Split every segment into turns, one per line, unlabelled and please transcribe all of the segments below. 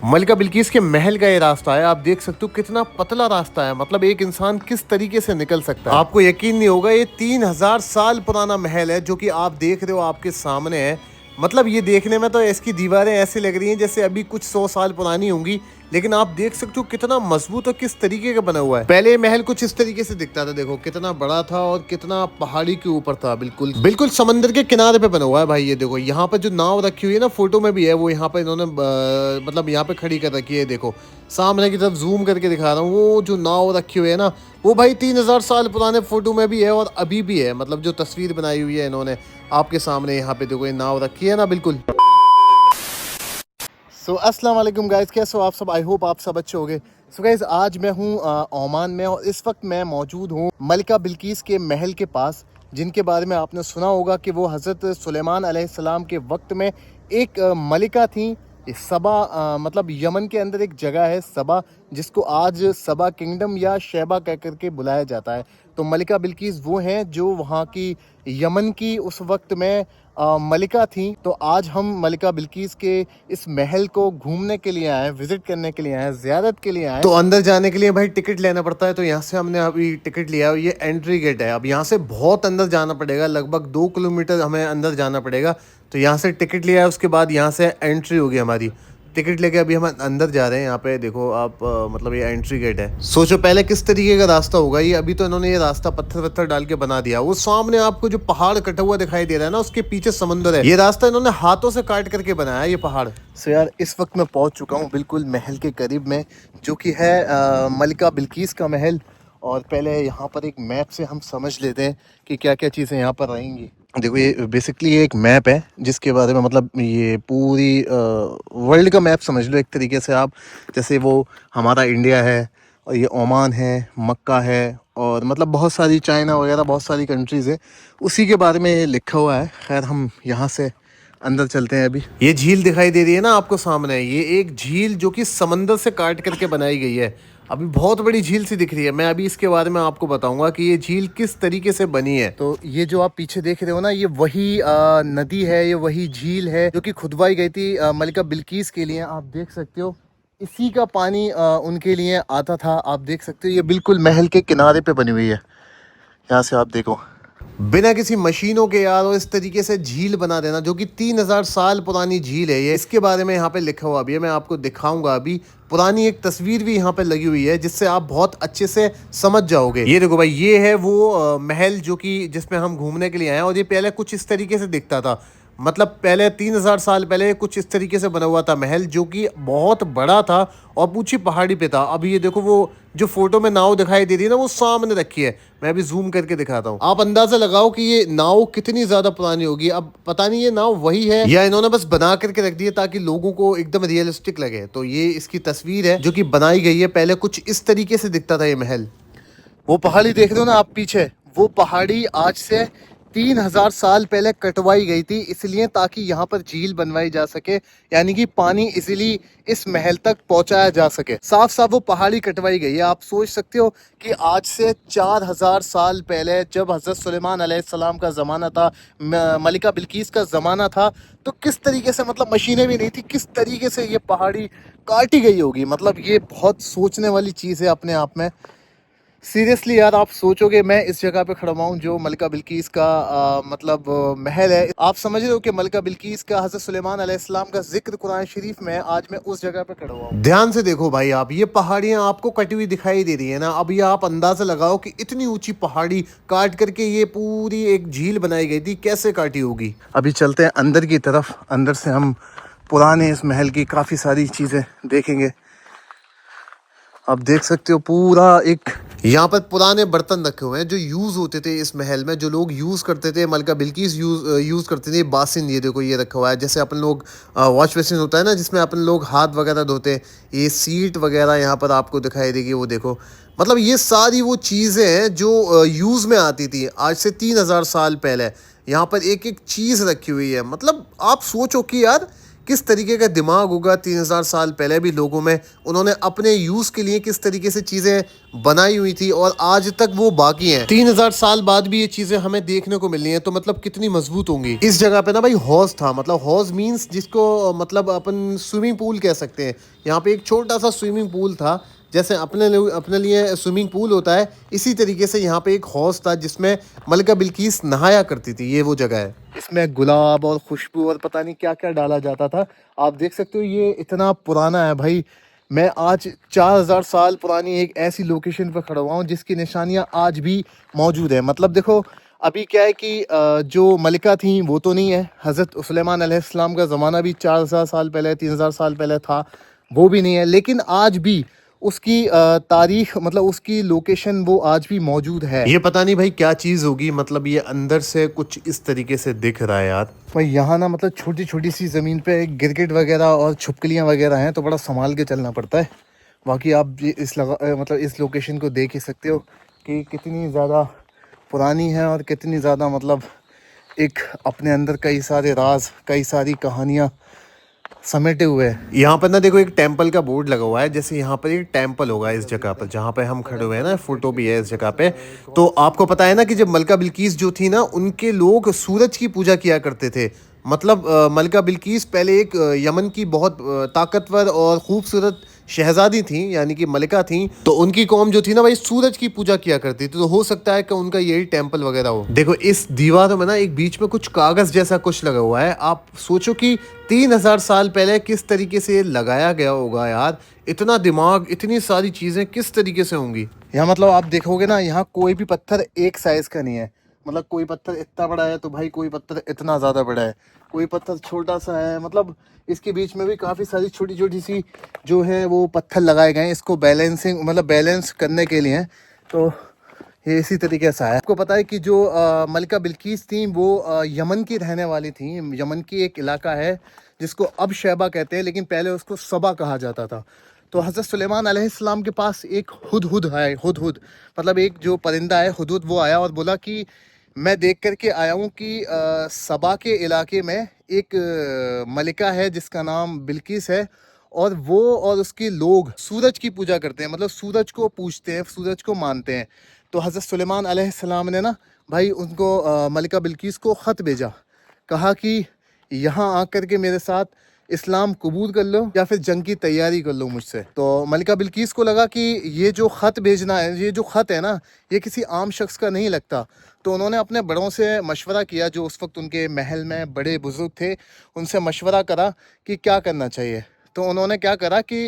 मलिका बिल्किस के महल का ये रास्ता है। आप देख सकते हो कितना पतला रास्ता है, मतलब एक इंसान किस तरीके से निकल सकता है। आपको यकीन नहीं होगा, ये 3000 साल पुराना महल है जो कि आप देख रहे हो आपके सामने है। मतलब ये देखने में तो इसकी दीवारें ऐसी लग रही हैं जैसे अभी कुछ 100 साल पुरानी होंगी, लेकिन आप देख सकते हो कितना मजबूत और किस तरीके का बना हुआ है। पहले ये महल कुछ इस तरीके से दिखता था, देखो कितना बड़ा था और कितना पहाड़ी के ऊपर था, बिल्कुल बिल्कुल समंदर के किनारे पे बना हुआ है भाई। ये देखो यहाँ पर जो नाव रखी हुई है ना, फोटो में भी है वो, यहाँ पर इन्होंने मतलब यहाँ पे खड़ी कर रखी है। देखो सामने की तरफ जूम करके दिखा रहा हूँ, वो जो नाव रखी हुई है ना, वो भाई 3000 साल पुराने फोटो में भी है और अभी भी है। मतलब जो तस्वीर बनाई हुई है इन्होंने आपके सामने, यहाँ पे देखो ये नाव रखी है ना, बिल्कुल। सो अस्सलाम वालेकुम गाइस, कैसे हो आप सब? आई होप आप सब अच्छे होंगे। सो गाइस, आज मैं हूँ ओमान में और इस वक्त मैं मौजूद हूँ मलिका बिल्किस के महल के पास, जिनके बारे में आपने सुना होगा कि वो हज़रत सुलेमान अलैहिस्सलाम के वक्त में एक मलिका थी। सबा मतलब यमन के अंदर एक जगह है सबा, जिसको आज सबा किंगडम या शैबा कह करके बुलाया जाता है। तो मलिका बिल्किस वो हैं जो वहाँ की यमन की उस वक्त में मलिका थी। तो आज हम मलिका बिल्किस के इस महल को घूमने के लिए आए हैं, विजिट करने के लिए आए हैं, ज़ियारत के लिए आए हैं। तो अंदर जाने के लिए भाई टिकट लेना पड़ता है। तो यहाँ से हमने अभी टिकट लिया, ये एंट्री गेट है। अब यहाँ से बहुत अंदर जाना पड़ेगा, लगभग 2 किलोमीटर हमें अंदर जाना पड़ेगा। तो यहाँ से टिकट लिया है, उसके बाद यहाँ से एंट्री होगी हमारी। टिकट लेके अभी हम अंदर जा रहे हैं। यहाँ पे देखो आप मतलब ये एंट्री गेट है। सोचो पहले किस तरीके का रास्ता होगा ये। अभी तो इन्होंने ये रास्ता पत्थर वत्थर डाल के बना दिया। वो सामने आपको जो पहाड़ कटा हुआ दिखाई दे रहा है ना, उसके पीछे समंदर है। ये रास्ता इन्होंने हाथों से काट करके बनाया है ये पहाड़। सो यार, इस वक्त मैं पहुंच चुका हूँ बिल्कुल महल के करीब में, जो कि है मलिका बिल्किस का महल। और पहले यहाँ पर एक मैप से हम समझ लेते हैं कि क्या क्या चीज़ें यहाँ पर रहेंगी। देखो ये बेसिकली ये एक मैप है जिसके बारे में, मतलब ये पूरी वर्ल्ड का मैप समझ लो एक तरीके से आप। जैसे वो हमारा इंडिया है और ये ओमान है, मक्का है, और मतलब बहुत सारी चाइना वगैरह बहुत सारी कंट्रीज़ है, उसी के बारे में ये लिखा हुआ है। खैर हम यहाँ से अंदर चलते हैं। अभी ये झील दिखाई दे रही है ना आपको सामने, ये एक झील जो कि समंदर से काट करके बनाई गई है। अभी बहुत बड़ी झील सी दिख रही है। मैं अभी इसके बारे में आपको बताऊंगा कि ये झील किस तरीके से बनी है। तो ये जो आप पीछे देख रहे हो ना, ये वही नदी है, ये वही झील है जो कि खुदवाई गई थी मलिका बिल्किस के लिए। आप देख सकते हो इसी का पानी उनके लिए आता था। आप देख सकते हो ये बिल्कुल महल के किनारे पे बनी हुई है। यहाँ से आप देखो, बिना किसी मशीनों के यार, और इस तरीके से झील बना देना, जो कि 3000 साल पुरानी झील है ये। इसके बारे में यहाँ पे लिखा हुआ भी है, मैं आपको दिखाऊंगा अभी। पुरानी एक तस्वीर भी यहाँ पे लगी हुई है जिससे आप बहुत अच्छे से समझ जाओगे। ये देखो भाई, ये है वो महल जो कि जिसमें हम घूमने के लिए आए हैं। और ये पहले कुछ इस तरीके से दिखता था, मतलब पहले 3000 साल पहले कुछ इस तरीके से बना हुआ था महल, जो कि बहुत बड़ा था और ऊंची पहाड़ी पे था। अभी ये देखो, वो जो फोटो में नाव दिखाई दे रही है ना, वो सामने रखी है। मैं अभी जूम करके दिखाता हूँ, आप अंदाजा लगाओ कि ये नाव कितनी ज्यादा पुरानी होगी। अब पता नहीं ये नाव वही है या इन्होंने बस बना करके रख दी है ताकि लोगों को एकदम रियलिस्टिक लगे। तो ये इसकी तस्वीर है जो कि बनाई गई है। पहले कुछ इस तरीके से दिखता था ये महल। वो पहाड़ी देख रहे हो ना आप पीछे, वो पहाड़ी आज से 3000 साल पहले कटवाई गई थी, इसलिए ताकि यहाँ पर झील बनवाई जा सके, यानी कि पानी इजीली इस महल तक पहुंचाया जा सके। साफ साफ वो पहाड़ी कटवाई गई है। आप सोच सकते हो कि आज से 4000 साल पहले जब हजरत सुलेमान अलैहिस्सलाम का ज़माना था, मलिका बिल्किस का ज़माना था, तो किस तरीके से, मतलब मशीनें भी नहीं थी, किस तरीके से ये पहाड़ी काटी गई होगी। मतलब ये बहुत सोचने वाली चीज़ है अपने आप में। सीरियसली यार, आप सोचोगे मैं इस जगह पे खड़ा हुआ हूँ जो मलिका बिल्किस का मतलब महल है। आप समझ रहे हो कि मलिका बिल्किस का, हज़रत सुलेमान अलैहिस्सलाम का जिक्र कुरान शरीफ में, आज मैं उस जगह पे खड़ा हुआ हूँ। ध्यान से देखो भाई आप, ये पहाड़ियाँ आपको कटी हुई दिखाई दे रही है ना। अब ये आप अंदाजा लगाओ कि इतनी ऊंची पहाड़ी काट करके ये पूरी एक झील बनाई गई थी, कैसे काटी होगी। अभी चलते हैं अंदर की तरफ। अंदर से हम पुराने इस महल की काफ़ी सारी चीज़ें देखेंगे। आप देख सकते हो पूरा एक यहाँ पर पुराने बर्तन रखे हुए हैं जो यूज़ होते थे इस महल में, जो लोग यूज़ करते थे। मलिका बिल्किस यूज़ करते थे। बासिन, ये देखो ये रखा हुआ है, जैसे अपन लोग वॉश बेसिन होता है ना जिसमें अपन लोग हाथ वगैरह धोते हैं। ये सीट वगैरह यहाँ पर आपको दिखाई देगी, वो देखो। मतलब ये सारी वो चीज़ें हैं जो यूज़ में आती थी आज से 3000 साल पहले। यहाँ पर एक एक चीज़ रखी हुई है। मतलब आप सोचो कि यार किस तरीके का दिमाग होगा 3000 साल पहले भी लोगों में, उन्होंने अपने यूज़ के लिए किस तरीके से चीज़ें बनाई हुई थी और आज तक वो बाकी हैं। 3000 साल बाद भी ये चीज़ें हमें देखने को मिल रही हैं, तो मतलब कितनी मजबूत होंगी। इस जगह पे ना भाई हौज था, मतलब हौज मीन्स जिसको मतलब अपन स्विमिंग पूल कह सकते हैं। यहाँ पे एक छोटा सा स्विमिंग पूल था, जैसे अपने लिए स्विमिंग पूल होता है, इसी तरीके से यहाँ पे एक हौज था जिसमें मलिका बिल्किस नहाया करती थी। ये वो जगह है। इसमें गुलाब और खुशबू और पता नहीं क्या क्या डाला जाता था। आप देख सकते हो ये इतना पुराना है भाई। मैं आज 4000 साल पुरानी एक ऐसी लोकेशन पर खड़ा हुआ हूँ जिसकी निशानियाँ आज भी मौजूद है। मतलब देखो अभी क्या है कि जो मलिका थी वो तो नहीं है, हज़रत सुलेमान अलैहिस्सलाम का ज़माना भी 4000 साल पहले 3000 साल पहले था, वो भी नहीं है, लेकिन आज भी उसकी तारीख मतलब उसकी लोकेशन वो आज भी मौजूद है। ये पता नहीं भाई क्या चीज़ होगी, मतलब ये अंदर से कुछ इस तरीके से दिख रहा है यार। भाई यहाँ ना मतलब छोटी छोटी सी ज़मीन पे गिरगिट वगैरह और छिपकलियाँ वगैरह हैं, तो बड़ा संभाल के चलना पड़ता है। बाकी आप मतलब इस लोकेशन को देख ही सकते हो कि कितनी ज़्यादा पुरानी है और कितनी ज़्यादा मतलब एक अपने अंदर कई सारे राज कई सारी कहानियाँ समेटे हुए हैं। यहाँ पर ना देखो एक टेंपल का बोर्ड लगा हुआ है, जैसे यहाँ पर एक टेंपल होगा इस जगह पर जहाँ पे हम खड़े हुए हैं ना, फोटो भी है इस जगह पे। तो आपको पता है ना कि जब मलिका बिल्किस जो थी ना, उनके लोग सूरज की पूजा किया करते थे। मतलब मलिका बिल्किस पहले एक यमन की बहुत ताकतवर और खूबसूरत शहजादी थी, यानी कि मलिका थी। तो उनकी कौम जो थी ना भाई सूरज की पूजा किया करती थी, तो हो सकता है कि उनका यही टेंपल वगैरह हो। देखो इस दीवारों में ना एक बीच में कुछ कागज जैसा कुछ लगा हुआ है। आप सोचो कि 3000 साल पहले किस तरीके से लगाया गया होगा यार। इतना दिमाग, इतनी सारी चीजें किस तरीके से होंगी। यहाँ मतलब आप देखोगे ना, यहाँ कोई भी पत्थर एक साइज का नहीं है। मतलब कोई पत्थर इतना बड़ा है तो भाई कोई पत्थर इतना ज़्यादा बड़ा है, कोई पत्थर छोटा सा है। मतलब इसके बीच में भी काफ़ी सारी छोटी छोटी सी जो है वो पत्थर लगाए गए हैं, इसको बैलेंसिंग मतलब बैलेंस करने के लिए। तो ये इसी तरीके से है। आपको पता है कि जो मलिका बिल्किस थी वो यमन की रहने वाली थी। यमन की एक इलाका है जिसको अब शैबा कहते हैं, लेकिन पहले उसको सबा कहा जाता था। तो हज़रत सुलेमान अलैहिस्सलाम के पास एक हुदहुद है। हुदहुद मतलब एक जो परिंदा है हुदहुद, वो आया और बोला कि मैं देख कर के आया हूँ कि सबा के इलाके में एक मलिका है जिसका नाम बिल्किस है, और वो और उसके लोग सूरज की पूजा करते हैं, मतलब सूरज को पूजते हैं, सूरज को मानते हैं। तो हज़रत सुलेमान अलैहिस्सलाम ने ना भाई उनको मलिका बिल्किस को ख़त भेजा, कहा कि यहाँ आकर के मेरे साथ इस्लाम कबूल कर लो या फिर जंग की तैयारी कर लो मुझसे। तो मलिका बिल्किस को लगा कि ये जो ख़त भेजना है, ये जो ख़त है ना, ये किसी आम शख्स का नहीं लगता। तो उन्होंने अपने बड़ों से मशवरा किया, जो उस वक्त उनके महल में बड़े बुज़ुर्ग थे, उनसे मशवरा करा कि क्या करना चाहिए। तो उन्होंने क्या करा कि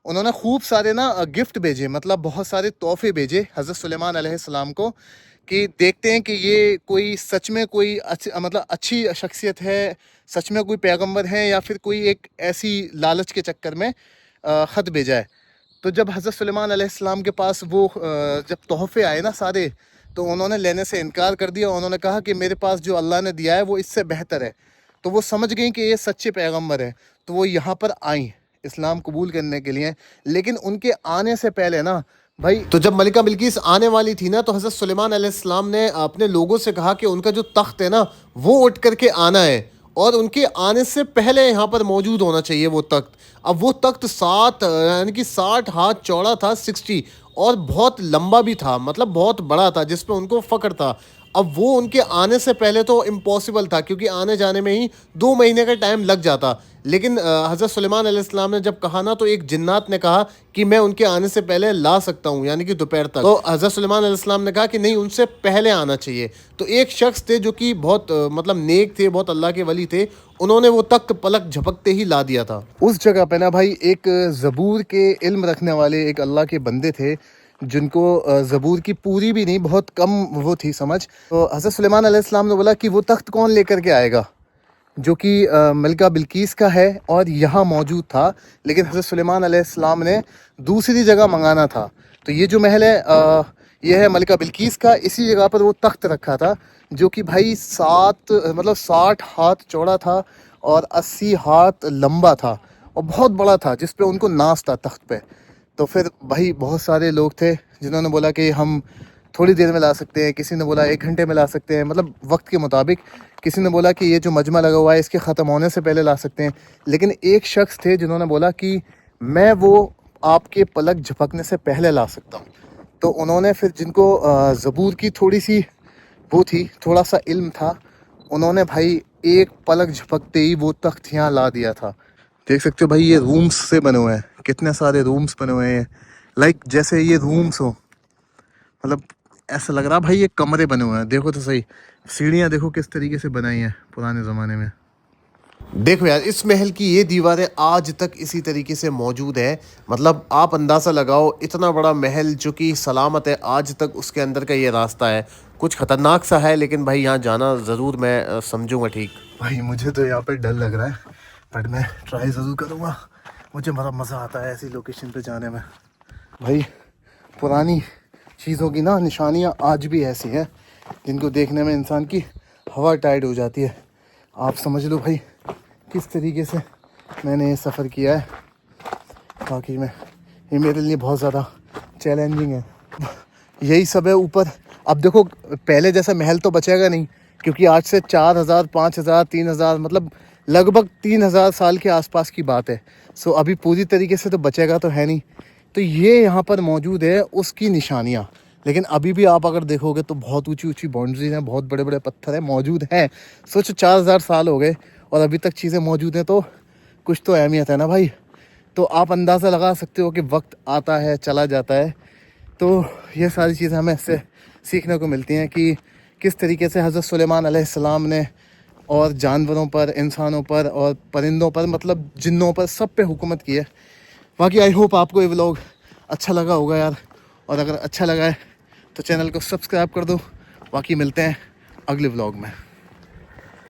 उन्होंने खूब सारे ना गिफ्ट भेजे, मतलब बहुत सारे तोहफे भेजे हज़रत सुलेमान अलैहिस्सलाम को, कि देखते हैं कि ये कोई सच में कोई मतलब अच्छी शख्सियत है, सच में कोई पैगंबर है, या फिर कोई एक ऐसी लालच के चक्कर में ख़त भेजा है। तो जब हज़रत सुलेमान अलैहिस्सलाम के पास वो जब तोहफे आए ना सारे, तो उन्होंने लेने से इनकार कर दिया। उन्होंने कहा कि मेरे पास जो अल्लाह ने दिया है वो इससे बेहतर है। तो वो समझ गई कि ये सच्चे पैगंबर है, तो वो यहाँ पर आई इस्लाम कबूल करने के लिए। लेकिन उनके आने से पहले ना भाई, तो जब मलिका बिल्किस आने वाली थी ना, तो हज़रत सुलेमान अलैहिस्सलाम ने अपने लोगों से कहा कि उनका जो तख्त है ना वो उठ करके आना है, और उनके आने से पहले यहाँ पर मौजूद होना चाहिए वो तख्त। अब वो तख्त 7 यानी कि 60 हाथ चौड़ा था, 60, और बहुत लंबा भी था, मतलब बहुत बड़ा था, जिस पे उनको फ़ख्र था। अब वो उनके आने से पहले तो इम्पॉसिबल था, क्योंकि आने जाने में ही 2 महीने का टाइम लग जाता। लेकिन हज़रत सुलेमान अलैहिस्सलाम ने जब कहा ना, तो एक जिन्नात ने कहा कि मैं उनके आने से पहले ला सकता हूँ, यानी कि दोपहर तक। तो हज़रत सुलेमान अलैहिस्सलाम ने कहा कि नहीं, उनसे पहले आना चाहिए। तो एक शख्स थे जो कि बहुत मतलब नेक थे, बहुत अल्लाह के वली थे, उन्होंने वो तख्त पलक झपकते ही ला दिया था। उस जगह पे ना भाई एक ज़बूर के इल्म रखने वाले एक अल्लाह के बंदे थे, जिनको ज़बूर की पूरी भी नहीं, बहुत कम वो थी समझ। तो हज़रत सुलेमान अलैहिस्सलाम ने बोला कि वो तख्त कौन लेकर के आएगा जो कि मलिका बिल्किस का है और यहाँ मौजूद था, लेकिन हज़रत सुलेमान अलैहिस्सलाम ने दूसरी जगह मंगाना था। तो ये जो महल है ये है मलिका बिल्किस का, इसी जगह पर वो तख्त रखा था, जो कि भाई 60 हाथ चौड़ा था और 80 हाथ लंबा था, और बहुत बड़ा था, जिस पे उनको नाज था तख्त पे। तो फिर भाई बहुत सारे लोग थे जिन्होंने बोला कि हम थोड़ी देर में ला सकते हैं, किसी ने बोला 1 घंटे में ला सकते हैं, मतलब वक्त के मुताबिक। किसी ने बोला कि ये जो मजमा लगा हुआ है इसके ख़त्म होने से पहले ला सकते हैं। लेकिन एक शख्स थे जिन्होंने बोला कि मैं वो आपके पलक झपकने से पहले ला सकता हूँ। तो उन्होंने फिर जिनको ज़बूर की थोड़ी सी वो थी, थोड़ा सा इल्म था, उन्होंने भाई एक पलक झपकते ही वो तख्त यहाँ ला दिया था। देख सकते हो भाई, ये रूम्स से बने हुए हैं, कितने सारे रूम्स बने हुए हैं, लाइक जैसे ये रूम्स हो, मतलब ऐसा लग रहा भाई ये कमरे बने हुए हैं। देखो तो सही, सीढ़ियाँ देखो किस तरीके से बनाई हैं पुराने ज़माने में। देखो यार, इस महल की ये दीवारें आज तक इसी तरीके से मौजूद है। मतलब आप अंदाज़ा लगाओ, इतना बड़ा महल जो कि सलामत है, आज तक उसके अंदर का ये रास्ता है। कुछ ख़तरनाक सा है, लेकिन भाई यहाँ जाना ज़रूर मैं समझूंगा ठीक। भाई मुझे तो यहाँ पे डर लग रहा है, बट मैं ट्राई ज़रूर करूँगा। मुझे बड़ा मज़ा आता है ऐसी लोकेशन पे जाने में। भाई पुरानी चीज़ों की ना निशानियाँ आज भी ऐसी हैं जिनको देखने में इंसान की हवा टाइट हो जाती है। आप समझ लो भाई किस तरीके से मैंने ये सफ़र किया है। बाकी में ये मेरे लिए बहुत ज़्यादा चैलेंजिंग है। यही सब है ऊपर। अब देखो, पहले जैसा महल तो बचेगा नहीं, क्योंकि आज से 4000, 5000, 3000, मतलब लगभग 3000 साल के आसपास की बात है। सो अभी पूरी तरीके से तो बचेगा तो है नहीं। तो ये यहाँ पर मौजूद है उसकी निशानियाँ। लेकिन अभी भी आप अगर देखोगे तो बहुत ऊंची ऊंची बाउंड्रीज हैं, बहुत बड़े बड़े पत्थर हैं, मौजूद हैं। सोचो 4000 साल हो गए और अभी तक चीज़ें मौजूद हैं, तो कुछ तो अहमियत है ना भाई। तो आप अंदाज़ा लगा सकते हो कि वक्त आता है चला जाता है। तो ये सारी चीज़ें हमें इससे सीखने को मिलती हैं कि किस तरीके से हज़रत सुलेमान अलैहिस्सलाम ने और जानवरों पर, इंसानों पर और परिंदों पर, मतलब जिन्नों पर, सब पे हुकूमत की है। बाकी आई होप आपको ये व्लॉग अच्छा लगा होगा यार, और अगर अच्छा लगा है तो चैनल को सब्सक्राइब कर दो। बाकी मिलते हैं अगले व्लॉग में।